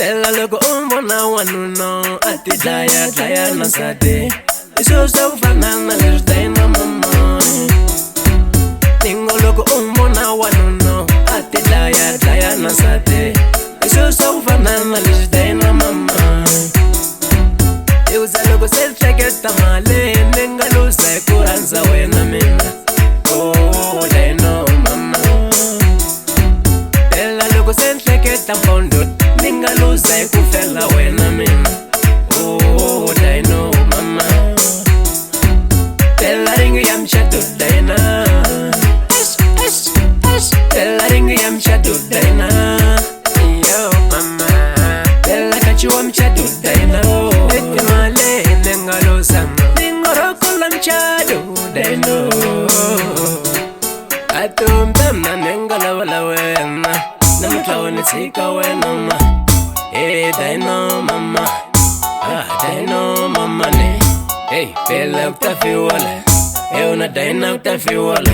Tela loko umbona wanuna ati dlaya na nsati Iswo swa ku fana na leswi Dayina mama Ningo loko umbona wanuna ati dlaya na nsati Iswo swa ku fana na leswi Dayina mama Iwuza loko se ni hleketa mali ni nga luza hi ku rhandza wena mina Oh Dayina mama Tela loko se ni hleketa mpondo ni nga luza hi ku fela wena mina Oh Dayina mama Tela ringi ya mchato Dayina Tela ringi ya mchato Dayina Yo mama Tela kachiwa mchato Dayina Eti male nenga luza Ningoroko la mchato Dayina Atumbemna nenga la wena Dayina Wanithsika wena ma Hey Dayina mama Dayina mama ne Hey pela utafi wala Hey una Dayina utafi wala